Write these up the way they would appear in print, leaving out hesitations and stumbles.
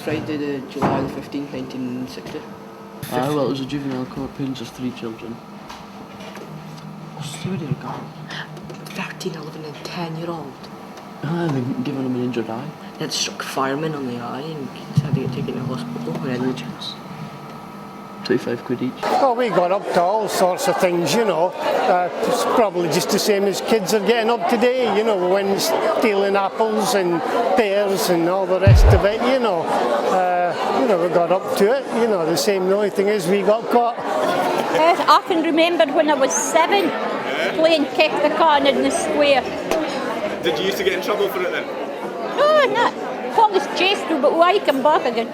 Friday, July the 15th, 1960. Well, it was a juvenile court, parents of 3 children. What's the idea of gone? 13, 11 and 10-year-old. They've given him an injured eye. They had struck firemen on the eye and had to get taken to hospital with negligence. 25 quid each. Well, we got up to all sorts of things, you know. It's probably just the same as kids are getting up today, you know, when stealing apples and pears and all the rest of it, you know. We got up to it, you know, the only thing is we got caught. I can remember when I was 7, playing kick the can in the square. Did you used to get in trouble for it then? No. Police chased me, but why come back again?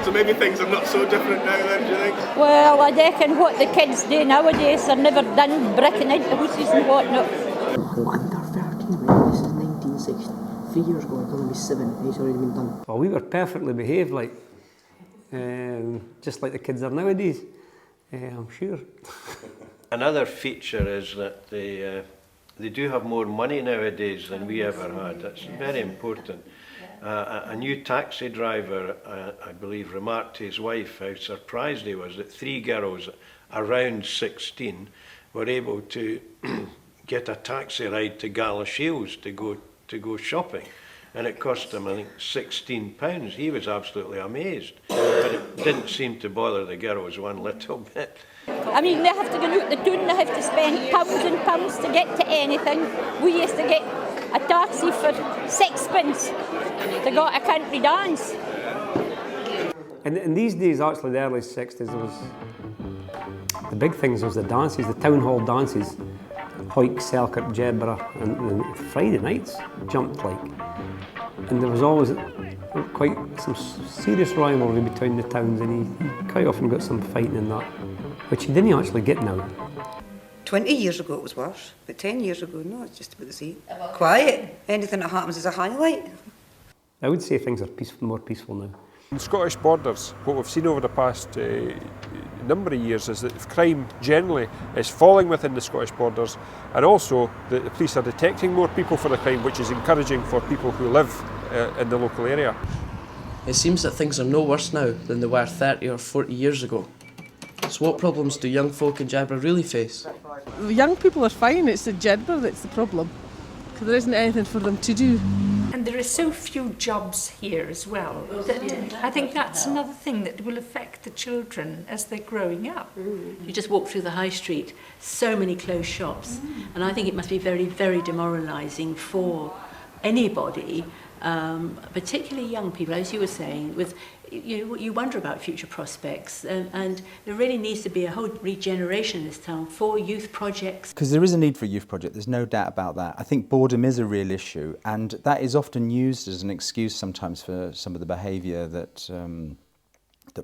So maybe things are not so different now then, do you think? Well, I reckon what the kids do nowadays, they're never done breaking into houses and whatnot. Under 13, right? This is 1960. 3 years ago, I'm going to be 7. He's already been done. Well, we were perfectly behaved, like, just like the kids are nowadays, I'm sure. Another feature is that they do have more money nowadays than we ever had. That's very important. A new taxi driver, I believe, remarked to his wife how surprised he was that 3 girls around 16 were able to get a taxi ride to Galashiels to go shopping. And it cost him, I think, £16. He was absolutely amazed. But it didn't seem to bother the girls one little bit. I mean, they have to go out the town, they have to spend pounds and pounds to get to anything. We used to get a taxi for 6pence to go to a country dance. And in these days, actually, the early 60s, there was the big things was the dances, the town hall dances, Hoyk, Selkirk, Jedburgh, and Friday nights jumped like. And there was always quite some serious rivalry between the towns, and he quite often got some fighting in that, which he didn't actually get now. 20 years ago it was worse, but 10 years ago, no, it's just about the same. Quiet. Anything that happens is a highlight. I would say things are more peaceful now. In Scottish borders, what we've seen over the past number of years is that crime generally is falling within the Scottish borders, and also that the police are detecting more people for the crime, which is encouraging for people who live in the local area. It seems that things are no worse now than they were 30 or 40 years ago. So what problems do young folk in Jedburgh really face? The young people are fine, it's the Jedburgh that's the problem, because there isn't anything for them to do. And there are so few jobs here as well. That I think that's another thing that will affect the children as they're growing up. You just walk through the high street, so many closed shops, and I think it must be very, very demoralising for anybody, particularly young people, as you were saying, with you wonder about future prospects, and there really needs to be a whole regeneration in this town for youth projects. Because there is a need for a youth project, there's no doubt about that. I think boredom is a real issue, and that is often used as an excuse sometimes for some of the behaviour that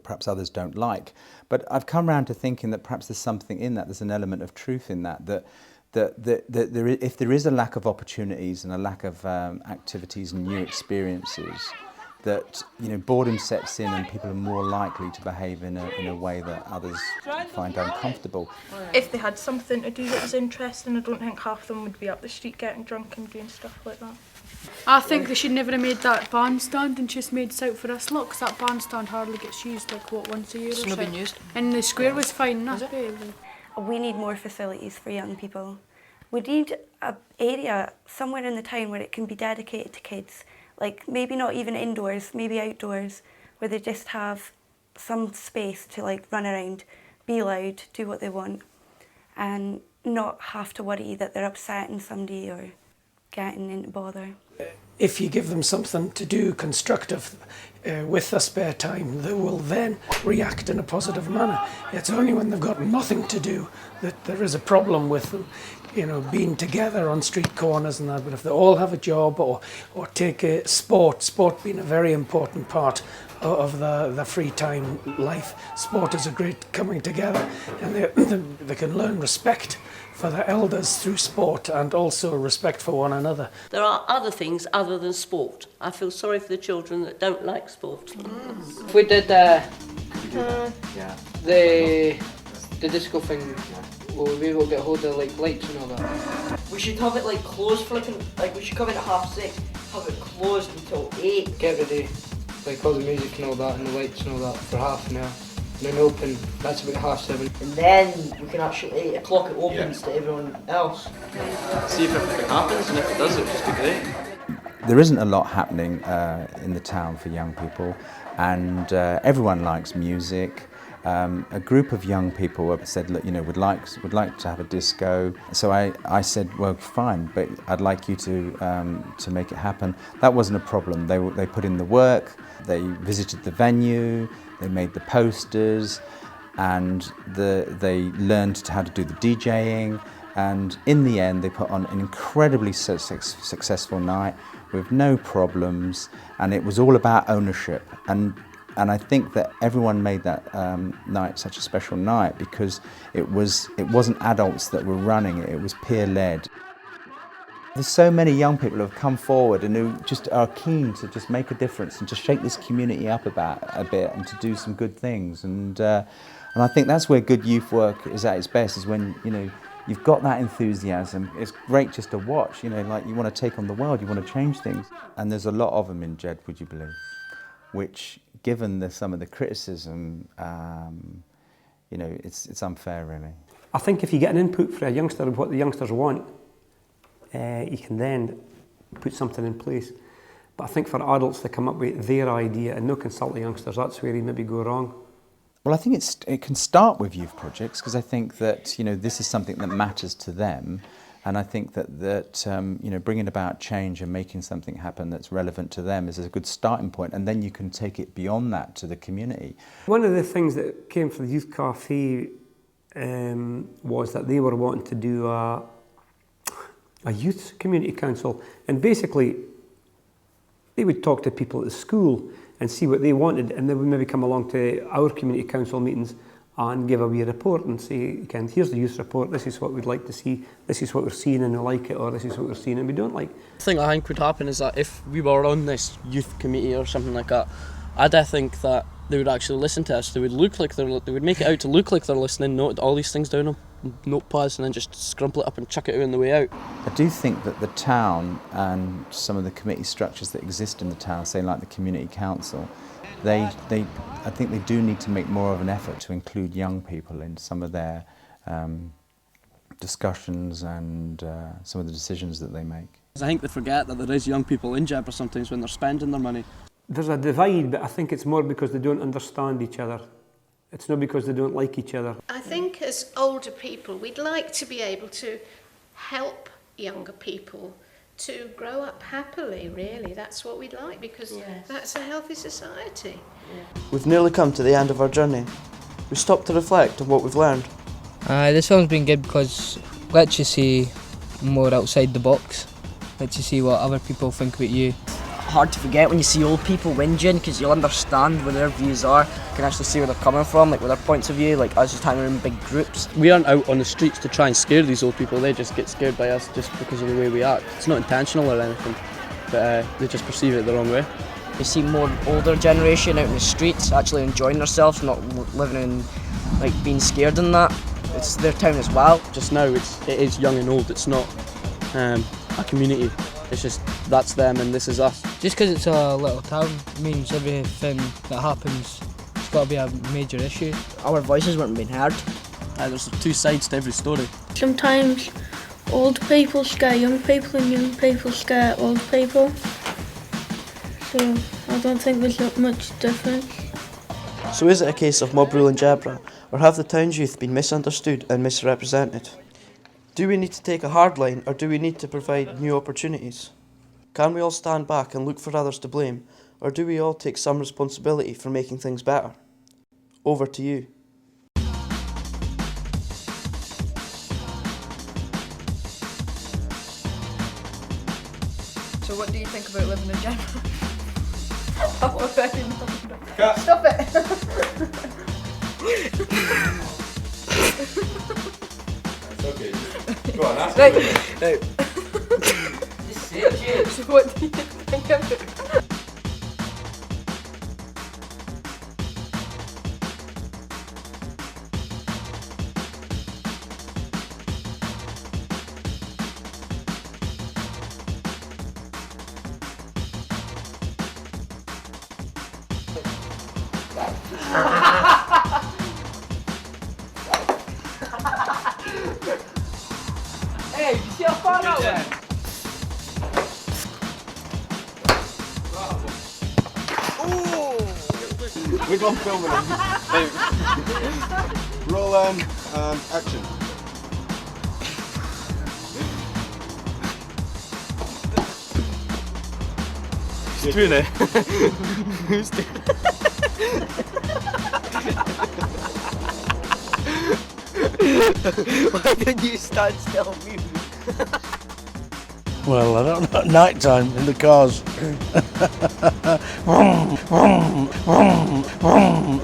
perhaps others don't like. But I've come around to thinking that perhaps there's something in that, there's an element of truth in that if there is a lack of opportunities and a lack of activities and new experiences, that boredom sets in and people are more likely to behave in a way that others find uncomfortable. If they had something to do that was interesting, I don't think half of them would be up the street getting drunk and doing stuff like that. I think they should never have made that bandstand and just made it out for us lot, because that bandstand hardly gets used, like once a year or so. It's not been used. And the square was fine, that's it. We need more facilities for young people. We need an area somewhere in the town where it can be dedicated to kids. Like maybe not even indoors, maybe outdoors, where they just have some space to run around, be loud, do what they want, and not have to worry that they're upsetting somebody or getting into bother. If you give them something to do constructive with their spare time, they will then react in a positive manner. It's only when they've got nothing to do that there is a problem with them, being together on street corners and that. But if they all have a job or take sport being a very important part of the free time life, sport is a great coming together, and they can learn respect for their elders through sport and also respect for one another. There are other things other than sport. I feel sorry for the children that don't like sport. We did the disco thing. Will we will get hold of lights and all that? We should have it closed for we should come in at 6:30, have it closed until 8. Get ready. like all the music and all that, and the lights and all that for half an hour. And then open, that's about 7:30. And then we can actually, 8 o'clock it opens to everyone else. See if everything happens, and if it does, it would just be great. There isn't a lot happening in the town for young people, and everyone likes music. A group of young people said, look, you know, would like to have a disco. So I said, well, fine, but I'd like you to make it happen. That wasn't a problem. They put in the work, they visited the venue, they made the posters, and they learned how to do the DJing. And in the end, they put on an incredibly successful night with no problems, and it was all about ownership. And I think that everyone made that night such a special night because it wasn't adults that were running it, it was peer-led. There's so many young people who have come forward and who just are keen to just make a difference and to shake this community up a bit and to do some good things. And I think that's where good youth work is at its best, is when, you know, you've got that enthusiasm. It's great just to watch, you know, like you want to take on the world, you want to change things. And there's a lot of them in Jed, would you believe? Which, given some of the criticism, you know, it's unfair, really. I think if you get an input for a youngster of what the youngsters want, you can then put something in place. But I think for adults to come up with their idea and no consult the youngsters, that's where you maybe go wrong. Well, I think it can start with youth projects, because I think that, you know, this is something that matters to them. And I think that you know, bringing about change and making something happen that's relevant to them is a good starting point, and then you can take it beyond that to the community. One of the things that came from the Youth Cafe was that they were wanting to do a youth community council, and basically they would talk to people at the school and see what they wanted, and they would maybe come along to our community council meetings and give a wee report and say, Ken, here's the youth report, this is what we'd like to see, this is what we're seeing and we like it, or this is what we're seeing and we don't like. The thing I think would happen is that if we were on this youth committee or something like that, I think that they would actually listen to us. They would make it out to look like they're listening, note all these things down on notepads and then just scrumple it up and chuck it out on the way out. I do think that the town and some of the committee structures that exist in the town, say like the community council, I think they do need to make more of an effort to include young people in some of their discussions and some of the decisions that they make. I think they forget that there is young people in Jedburgh sometimes when they're spending their money. There's a divide, but I think it's more because they don't understand each other. It's not because they don't like each other. I think as older people, we'd like to be able to help younger people to grow up happily, really. That's what we'd like, because that's a healthy society. We've nearly come to the end of our journey. We stopped to reflect on what we've learned. This film's been good because it lets you see more outside the box, lets you see what other people think about you. Hard to forget when you see old people whinging, because you'll understand where their views are. You can actually see where they're coming from, like with their points of view, like us just hanging around in big groups. We aren't out on the streets to try and scare these old people, they just get scared by us just because of the way we act. It's not intentional or anything, but they just perceive it the wrong way. You see more older generation out in the streets actually enjoying themselves, not living in, like, being scared in that. It's their town as well. Just now it is young and old, it's not a community. It's just, that's them and this is us. Just because it's a little town means everything that happens, it's got to be a major issue. Our voices weren't being heard. There's two sides to every story. Sometimes old people scare young people and young people scare old people. So I don't think there's not much difference. So is it a case of mob rule in Jedburgh, or have the town's youth been misunderstood and misrepresented? Do we need to take a hard line, or do we need to provide new opportunities? Can we all stand back and look for others to blame, or do we all take some responsibility for making things better? Over to you. So what do you think about living in Jedburgh? Stop it! Okay. Go on, ask Right. me. Just say it. So what do you think of it? Hey, you see how far that went? We're going filming them. Roll and action. Who's doing it? Who's doing Why didn't you stand still mute? Well, I don't know, at night time in the cars. Vroom, vroom, vroom, vroom.